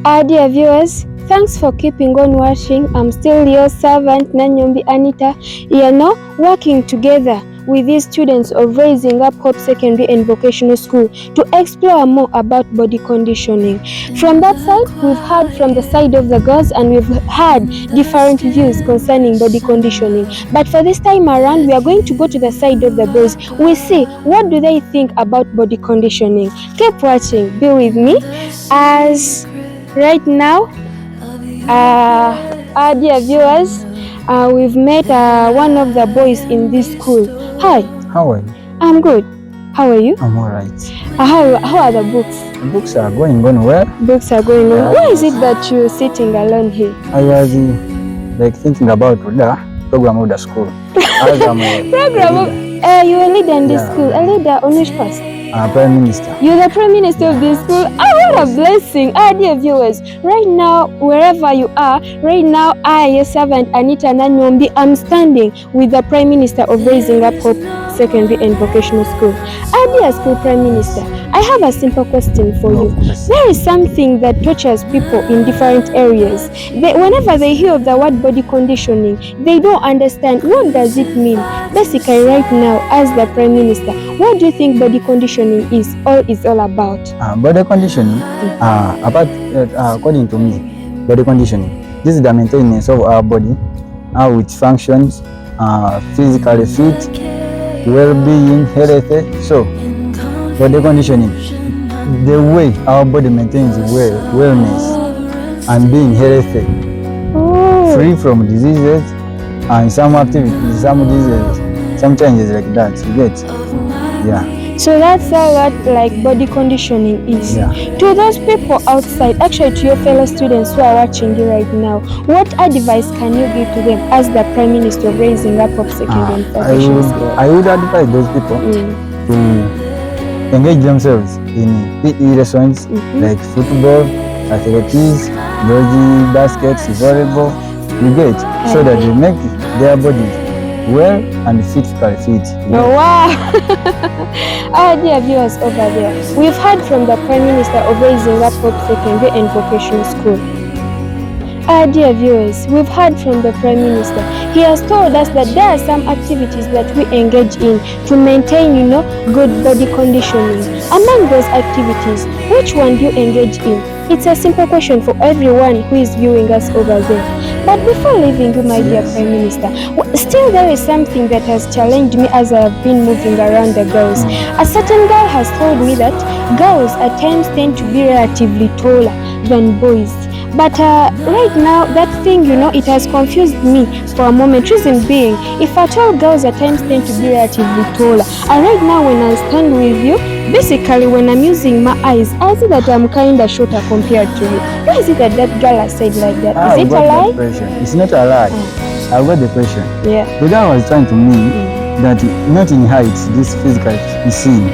Dear viewers, thanks for keeping on watching. I'm still your servant, Nanyombi Anitah, working together with these students of Raising Up Hope Secondary and Vocational School to explore more about body conditioning. From that side, we've heard from the side of the girls and we've had different views concerning body conditioning. But for this time around, we are going to go to the side of the boys. We see what do they think about body conditioning. Keep watching, be with me, as right now, dear viewers, we've met one of the boys in this school. Hi. How are you? I'm good. How are you? I'm alright. How are the books? The books are going on well. Books are going on. Why is it that you're sitting alone here? I was thinking about the program of the school. Program? You're a leader in this school. A leader on which post? Prime Minister. You're the Prime Minister of this school. What a blessing. Dear viewers, right now, wherever you are, right now, I, your servant, Anitah Nanyombi, I'm standing with the Prime Minister of Raising Up Hope Secondary and Vocational School. Dear School Prime Minister, I have a simple question for you. There is something that touches people in different areas. Whenever they hear of the word body conditioning, they don't understand what does it mean. Basically, right now, as the Prime Minister, what do you think body conditioning is all about? Body conditioning, according to me, body conditioning, this is the maintenance of our body, how it functions, physically fit, well-being, healthy. So, body conditioning, the way our body maintains wellness and being healthy, free from diseases and some activities, some diseases, some changes like that. You get? Yeah. So that's what body conditioning is. Yeah. To those people outside, actually to your fellow students who are watching you right now, what advice can you give to them as the Prime Minister of Raising Up of Secondary and Vocational School? I would advise those people to engage themselves in PE lessons like football, athletics, dodgy, baskets, volleyball. You get? So that they make their bodies well and physically fit. Oh, wow. Dear viewers over there, we've heard from the Prime Minister of Raising Up Hope Secondary and Vocational School. Dear viewers, we've heard from the Prime Minister. He has told us that there are some activities that we engage in to maintain, good body conditioning. Among those activities, which one do you engage in? It's a simple question for everyone who is viewing us over there. But before leaving you, my dear Prime Minister, still there is something that has challenged me as I have been moving around the girls. A certain girl has told me that girls at times tend to be relatively taller than boys. But right now, that thing, it has confused me for a moment. Reason being, if at all girls at times tend to be relatively taller, and right now when I stand with you, basically when I'm using my eyes, I see that I'm kind of shorter compared to you. Why is it that girl has said like that? Is it a lie? It's not a lie. I got the question. Yeah. The girl was trying to mean that not in height, this physical is seen,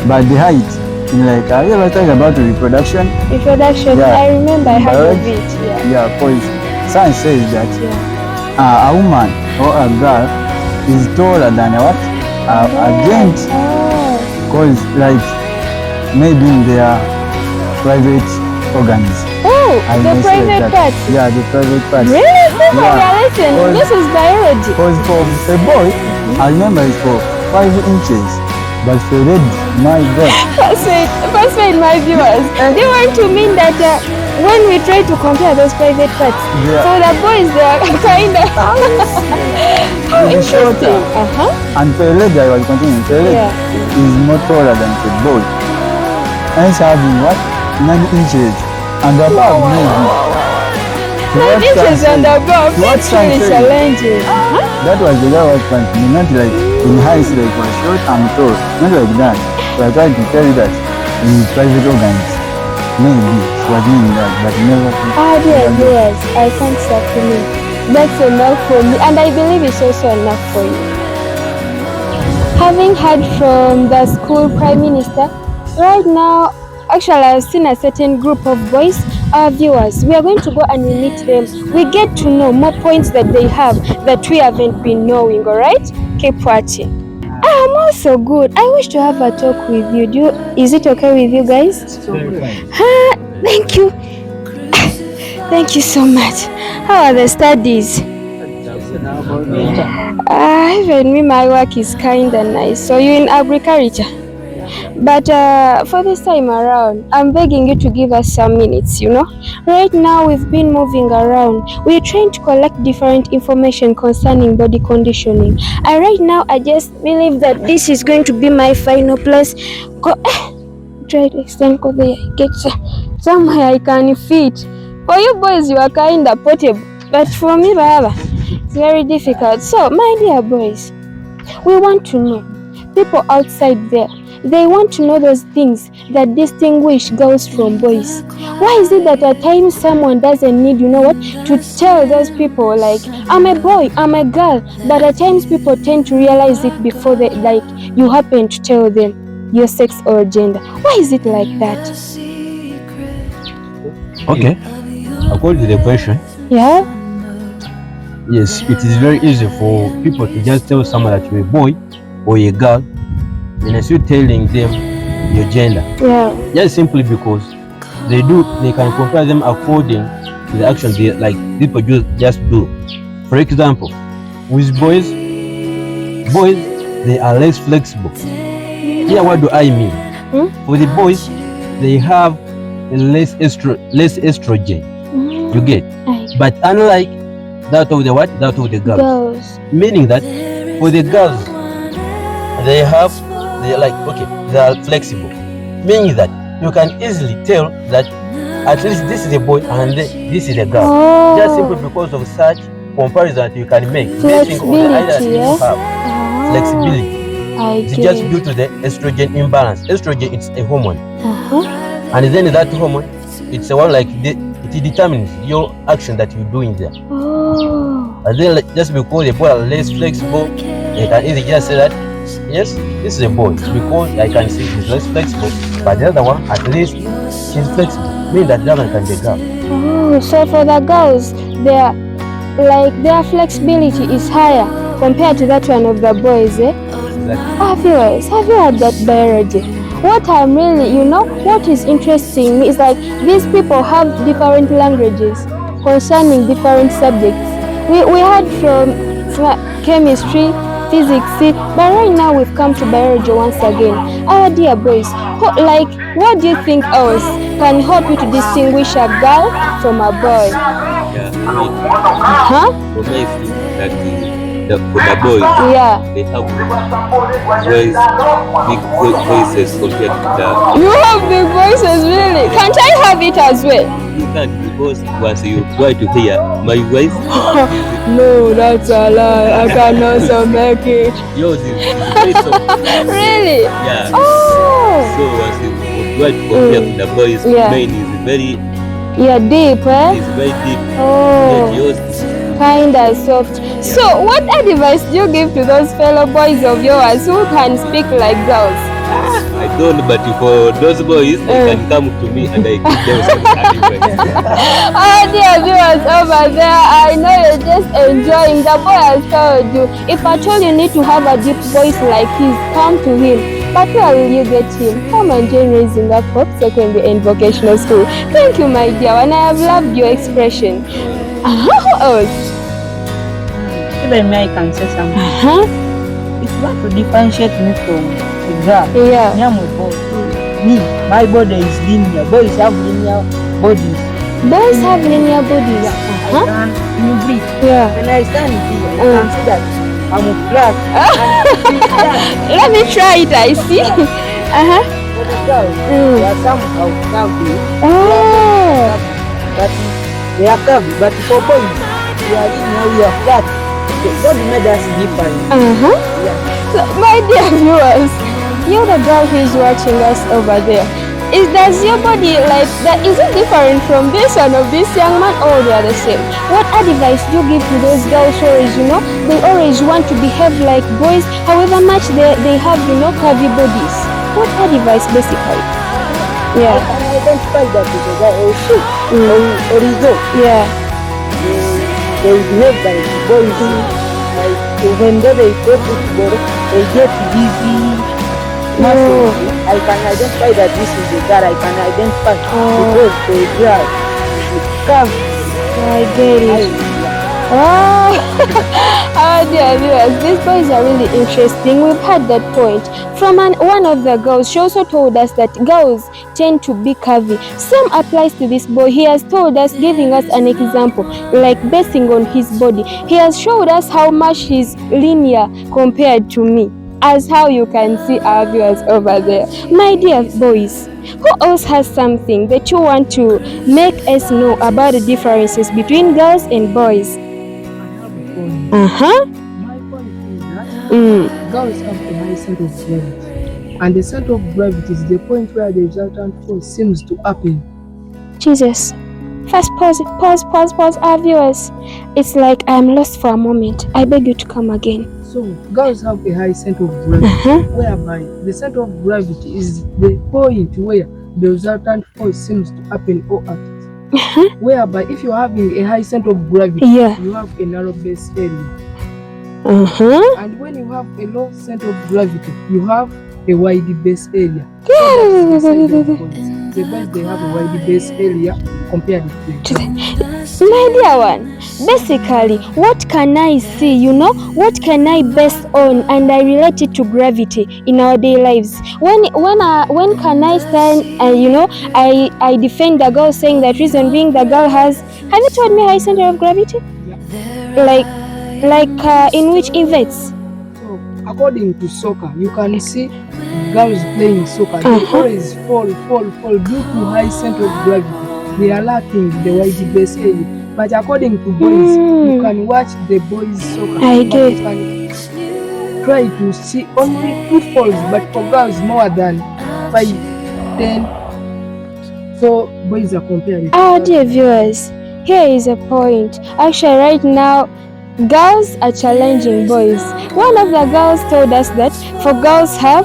but the height. Have you ever talked about reproduction? Reproduction, yeah. I remember I heard of it. Yeah, because science says that a woman or a girl is taller than a gent. Because maybe in their private organs. Oh, the private parts? Yeah, the private parts. Really? Listen, this is biology. Because for a boy, I remember it's for 5 inches. But for red, my God. First in my viewers, they want to mean that when we try to compare those private parts, so the boys, they are kind of how interesting. And for a lady, I was continuing, for a lady is more taller than a boy. And it's having 9 inches and above maybe. 9 inches and above, that's really challenging. That was the guy was trying to not in height for short and tall, not like that. So I tried to tell you that in private organs, maybe it was meaning that, but never. Dear viewers, I can't stop to me. That's enough for me, and I believe it's also enough for you. Having heard from the school Prime Minister, right now, actually I've seen a certain group of boys. Our viewers, we are going to go and we meet them. We get to know more points that they have that we haven't been knowing, alright? Keep watching. I'm also good. I wish to have a talk with you. Is it okay with you guys? So Thank you. Thank you so much. How are the studies? Even me, my work is kind of nice. So you're in agriculture? But for this time around, I'm begging you to give us some minutes, you know. Right now, we've been moving around. We're trying to collect different information concerning body conditioning. And right now, I just believe that this is going to be my final place. Try to extend because I get somewhere I can fit. For you boys, you are kind of portable. But for me, Baba, it's very difficult. So, my dear boys, we want to know. People outside there, they want to know those things that distinguish girls from boys. Why is it that at times someone doesn't need, you know what, to tell those people like, I'm a boy, I'm a girl, but at times people tend to realize it before they, like, you happen to tell them your sex or gender. Why is it like that? Okay, according to the question, Yeah? yes, it is very easy for people to just tell someone that you're a boy or a girl, and as you're telling them your gender. Yeah. Just simply because they can compare them according to the actions they like people just do. For example, with boys, they are less flexible. Here, what do I mean? For the boys, they have less estrogen. You get, but unlike that of the girls. Meaning that for the girls, they are flexible. Meaning that you can easily tell that at least this is a boy and this is a girl. Oh. Just simply because of such comparison that you can make. Basing on the idea that you have flexibility. It's just due to the estrogen imbalance. Estrogen, it's a hormone. And then that hormone, it's a one like it determines your action that you're doing there. And then just because the boy are less flexible, they can easily just say that, yes, this is a boy because I can see he's less flexible, but the other one, at least, she's flexible. Meaning that the other can be a girl. Oh, so for the girls, their flexibility is higher compared to that one of the boys, eh? Exactly. Have you heard that biology? What I'm really, what is interesting me is like these people have different languages concerning different subjects. We had from chemistry, physics, but right now we've come to biology once again. Our dear boys, what do you think else can help you to distinguish a girl from a boy? For me, I think that for the boys, they have big voices compared to the... You have big voices, really? Can't I have it as well? You can't, because once you try to hear my voice... No, that's a lie. I can also make it. Yours is very soft. Really? Yeah. Oh! So once you try to compare to the boys, mine is very... Yeah, deep, eh? It's very deep. Oh. And yours is kinda soft. So what advice do you give to those fellow boys of yours who can speak like girls? I don't know, but for those boys, they can come to me and I give them some advice. Oh dear viewers over there, I know you're just enjoying. The boy has told you, if at all you need to have a deep voice like his, come to him. But where will you get him? Come and join Raising Up Hope Secondary and Vocational School. Thank you, my dear, and I have loved your expression. Who else? Even me, I can say something. If you want to differentiate me from a girl, me, I'm a boy. Me, my body is linear. Boys have linear bodies. Boys have linear bodies? I can breathe. Yeah. When I stand here, you can see that I'm a flat. Let me try it, I see. For the girls, there are some curvy. Oh. But they are curvy. But for boys, we are linear, we are flat. God made us different. Yeah. So, my dear viewers, you're the girl who is watching us over there. Does your body like that? Is it different from this one of this young man, or they are the same? What advice do you give to those girls who always, they always want to behave like boys, however much they have, curvy bodies? What advice basically? Yeah. I can identify that as a guy or she or a girl. Yeah. They behave like boys. Like when they play football, they get busy. I can identify that this is a girl. I can identify because the girl is curvy. I get it. Oh dear viewers, these boys are really interesting. We've had that point from one of the girls. She also told us that girls tend to be curvy. Same applies to this boy. He has told us, giving us an example, like basing on his body. He has showed us how much he's linear compared to me, as how you can see our viewers over there. My dear boys, who else has something that you want to make us know about the differences between girls and boys? My point is that girls have a high center of gravity, and the center of gravity is the point where the resultant force seems to happen. Jesus. First, pause, our viewers. It's like I'm lost for a moment. I beg you to come again. So, girls have a high center of gravity, whereby the center of gravity is the point where the resultant force seems to happen or act. Whereby if you're having a high center of gravity, you have a narrow base area. And when you have a low center of gravity, you have a wide base area. The boys, they have a wide base area compared to the girls. My dear one, basically, what can I see, what can I base on and I relate it to gravity in our daily lives? When can I stand and, I defend the girl saying that reason being the girl has, have you told me high center of gravity? Like in which events? So, according to soccer, you can see girls playing soccer, they always fall due to high center of gravity. They are lacking the wide base area. But according to boys, you can watch the boys soccer. You can try to see only 2 falls, but for girls more than 5, 10. So boys are comparing. Dear viewers, here is a point. Actually, right now, girls are challenging boys. One of the girls told us that for girls have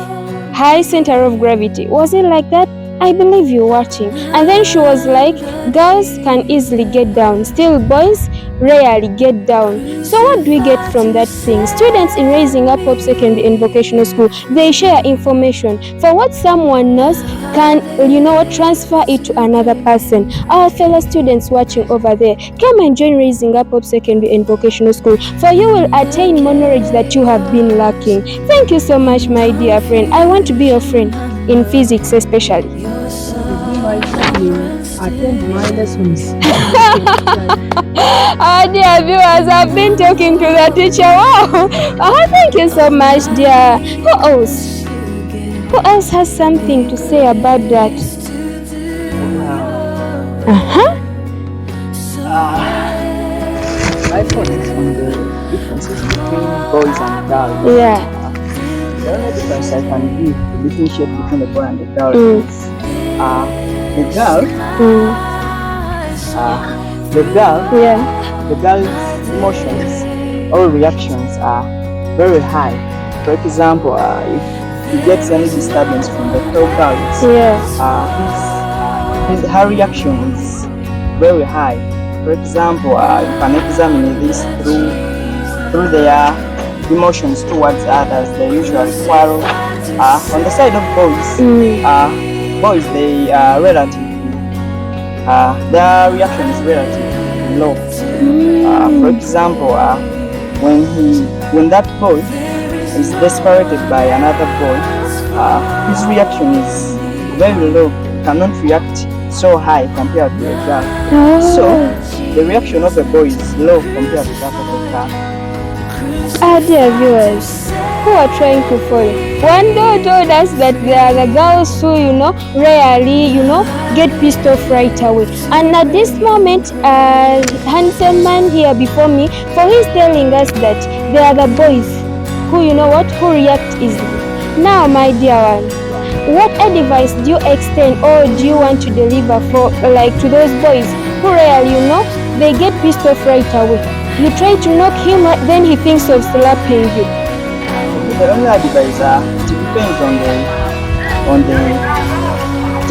high center of gravity. Was it like that? I believe you're watching. And then she was like, girls can easily get down, still boys rarely get down. So what do we get from that thing? Students in Raising Up Hope Secondary and Vocational School, they share information. For what someone knows, can transfer it to another person. Our fellow students watching over there, come and join Raising Up Hope Secondary and Vocational School, for you will attain more knowledge that you have been lacking. Thank you so much, my dear friend. I want to be your friend in physics especially. Attend my lessons. Dear viewers, I've been talking to the teacher. Wow. Thank you so much, dear. Who else has something to say about that? I focus on the differences between boys and girls. Yeah. The only difference I can give to differentiate between the boy and the girl is the girl's emotions or reactions are very high. For example, if he gets any disturbance from the girl, her reaction is very high. For example, you can examine this through their emotions towards others. They usually quarrel. On the side of boys, they are relatively, their reaction is relatively low. For example, when that boy is separated by another boy, his reaction is very low. He cannot react so high compared to a girl. So the reaction of a boy is low compared to that of a girl. Dear viewers, who are trying to follow. One girl told us that there are the girls who, rarely, get pissed off right away. And at this moment, a handsome man here before me, for he's telling us that there are the boys who, who react easily. Now, my dear one, what advice do you extend or do you want to deliver to those boys who rarely, they get pissed off right away? You try to knock him, then he thinks of slapping you. The only advice it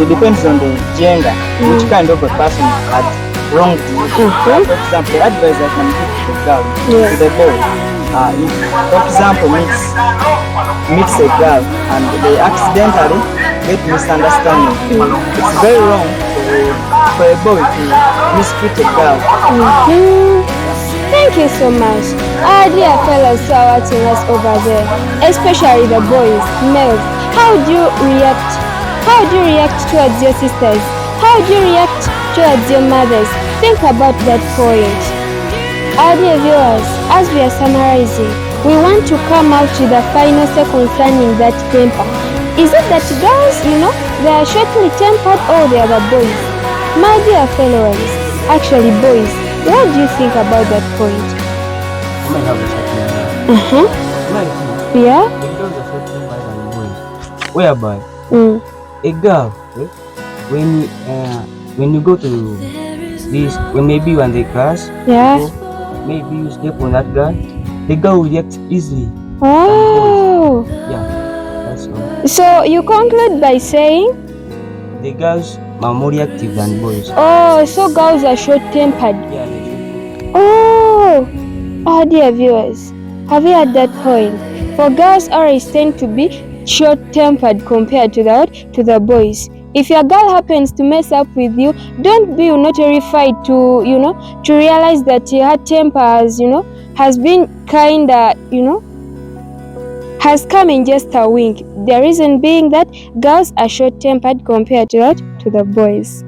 depends on the gender, which kind of a person had wronged you. For example, the advice I can give to the girl, to the boy, if, for example, meets a girl and they accidentally get misunderstanding, it's very wrong for for a boy to mistreat a girl. Thank you so much. Dear fellows who are watching us over there, especially the boys, males, how do you react? How do you react towards your sisters? How do you react towards your mothers? Think about that point. Dear viewers, as we are summarizing, we want to come out with a final say concerning that temper. Is it that girls, they are shortly tempered, or they are the boys? My dear fellows, actually boys, what do you think about that point? I might have a certain Yeah? the girls are so tempered than the boys. Whereby a girl, when you go to this, maybe when they class, Yeah. maybe you step on that girl, the girl will react easily. Oh. Yeah, that's all. So you conclude by saying, The girls are more reactive than boys. oh, so girls are short-tempered. Yeah, they should. Oh, dear viewers, have you heard that point? For girls always tend to be short-tempered compared to the boys. If your girl happens to mess up with you, don't be terrified to realize that her temper has been kinda has come in just a wink. The reason being that girls are short-tempered compared to the boys.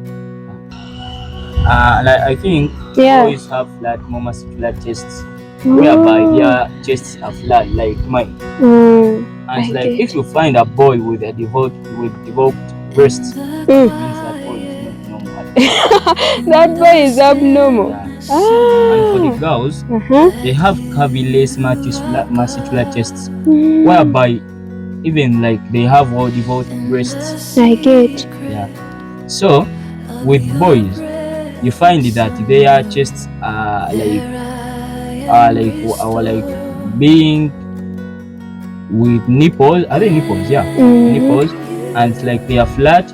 I think boys have more muscular chests, whereby their chests are flat like mine. And it's like if you find a boy with developed breasts, it means that boy is not normal. That boy is abnormal. Yeah. And for the girls, they have curvy-less muscular chests, whereby even like they have all developed breasts. I get. Yeah. So with boys, you find that their chests are like being with nipples. Are they nipples? Yeah, nipples, and it's like they are flat.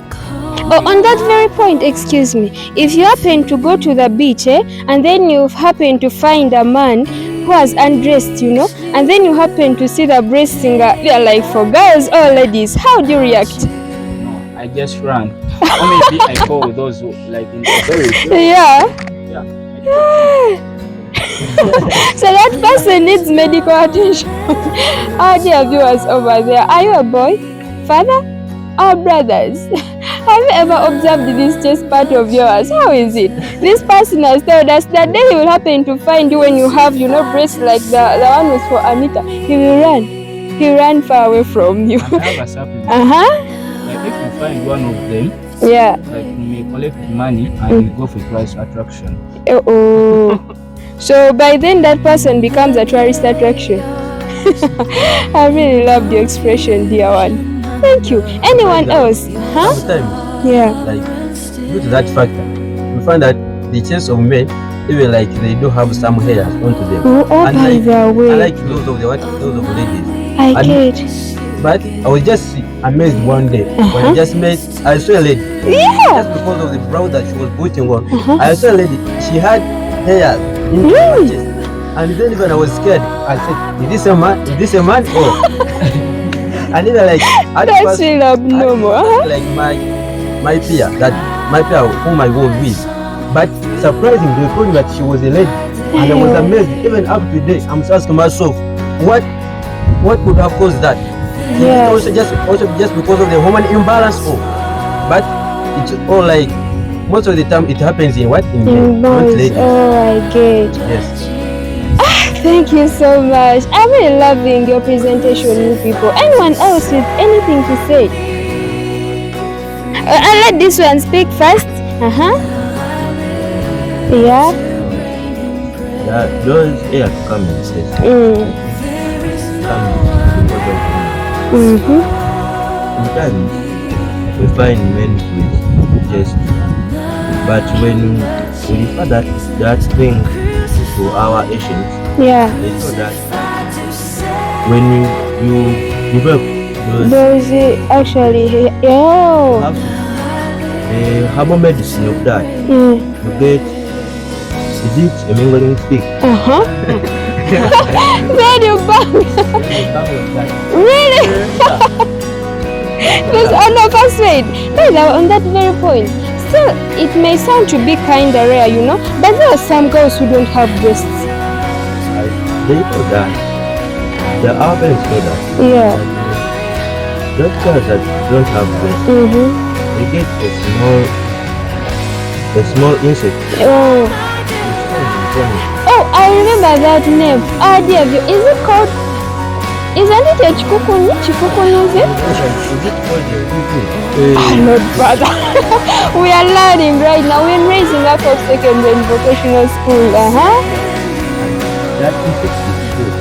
Oh, on that very point, excuse me, if you happen to go to the beach, and then you happen to find a man who has undressed, and then you happen to see the breasts, they're like for girls or ladies, how do you react? No, I just run. Or maybe I call those who, like in the stories. Yeah. Yeah. So that person needs medical attention. Dear viewers over there, are you a boy, father, or brothers? Have you ever observed this chest part of yours? How is it? This person has told us that day he will happen to find you when you have, breasts like the one was for Anitah. He will run. He ran far away from you. I have a supplement. Like if you find one of them, yeah, like you may collect money and you go for price attraction. So by then that person becomes a tourist attraction. I really love the expression, dear one. Thank you. Anyone else? Sometimes, yeah, like due to that factor, we find that the chest of men, even like they do have some hairs onto them. And by their way. Unlike those of the ladies. I get. But I was just amazed one day when I saw a lady. Yeah. Just because of the brow that she was putting on, I saw a lady. She had hairs in her chest. And then even I was scared. I said, is this a man? Is this a man? Oh. And even like that's really abnormal. Like my peer whom I was with. But surprisingly, they told me that she was a lady. And I was amazed. Even up to date, I'm asking myself, what could have caused that? Yeah. Also just because of the hormone imbalance, but it's all like most of the time it happens in men, not ladies. Oh, I get. Yes. Thank you so much. I'm really loving your presentation, you people. Anyone else with anything to say? I'll let this one speak first. Yeah. Yeah, those air coming says. Sometimes we find men with just, but when we refer that thing to our Asians, yeah, they know that when you develop those actually have the herbal medicine of that, you get, is it a mingling stick? Very bad. Really? Because on the first rate, on that very point, still, it may sound to be kind of rare, you know, but there are some girls who don't have breasts. They know that. The parents know that. Yeah. Those girls that don't have breasts, they get a small insect. Oh. Oh, I remember that name. Ah, dear, is it called? Isn't it a chikukuni? Chikukuni, is it? No, brother. We are learning right now. We're raising up of secondary and vocational school. That insect is good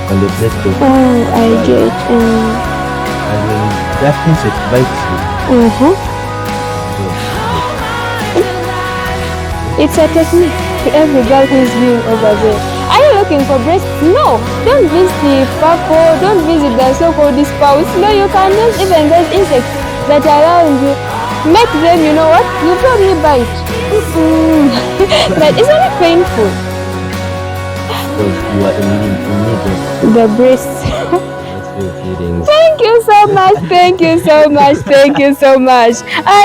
on the breast of. Oh, I get. And when that insect bites you, it's a technique to every girl who is viewing over there. Are you looking for breasts? No. Don't visit the purple. Don't visit the so-called spouse. No, you can just even those insects that are around you. Make them, you know what? You probably bite. But isn't it painful? because you are in need of the breasts. that's your feelings. Thank you so much. Thank you so much. Thank you so much.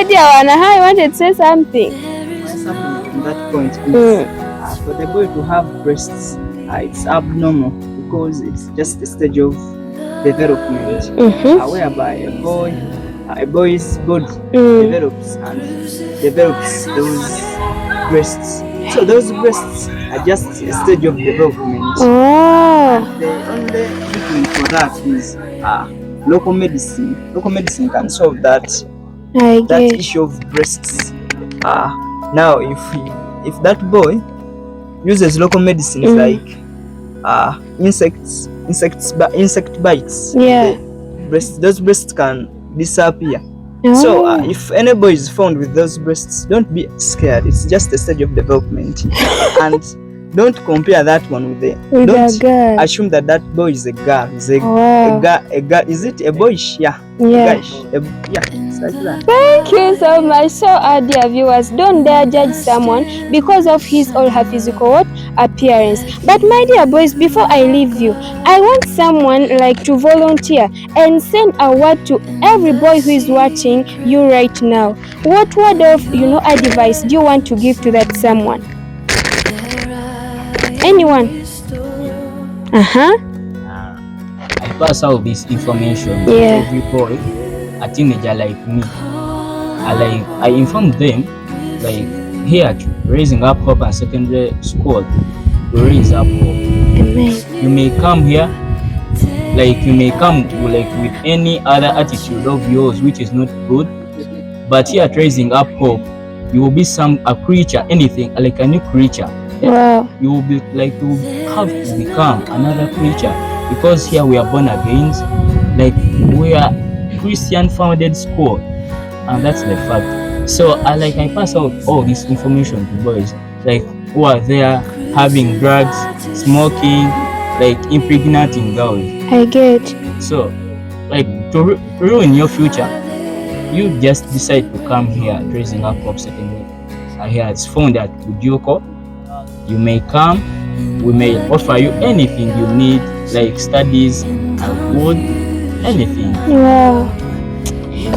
Dear Wana, I wanted to say something. From that point is for the boy to have breasts, it's abnormal because it's just a stage of development whereby a boy's body develops those breasts. So those breasts are just a stage of development. And the only treatment for that is local medicine. Local medicine can solve that issue of breasts. Now, if that boy uses local medicines like insect bites, those breasts can disappear. So if any boy is found with those breasts, don't be scared. It's just a stage of development. And don't compare that one with the don't assume that boy is a girl. Is a girl. Is it a boy? Yeah. It's like that. Thank you so much. So dear viewers, don't dare judge someone because of his or her physical appearance. But my dear boys, before I leave you, I want someone to volunteer and send a word to every boy who is watching you right now. What word of advice do you want to give to that someone? Anyone? I pass out this information to every boy, a teenager like me. I inform them here at Raising Up Hope and Secondary School, to raise up hope. You may come here, you may come with any other attitude of yours which is not good, but here at Raising Up Hope, you will be a creature, anything like a new creature. Wow. You will be you have to become another creature, because here we are born again, we are Christian founded school, and that's the fact. So I pass out all this information to boys who are there having drugs, smoking, impregnating girls. I get. So to ruin your future, you just decide to come here at Raising Up Hope Secondary. Here it's found at Udioko. You may come, we may offer you anything you need, studies, food, anything. Wow.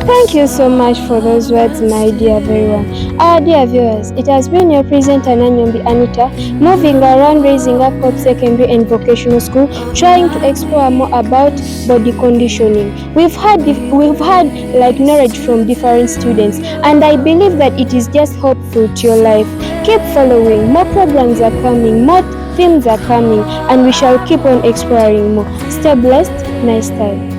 Thank you so much for those words, my dear very one. Dear viewers, it has been your presenter Nanyombi Anitah, moving around Raising Up Hope Secondary and Vocational School, trying to explore more about body conditioning. We've had knowledge from different students, and I believe that it is just hopeful to your life. Keep following. More programs are coming, more themes are coming, and we shall keep on exploring more. Stay blessed. Nice time.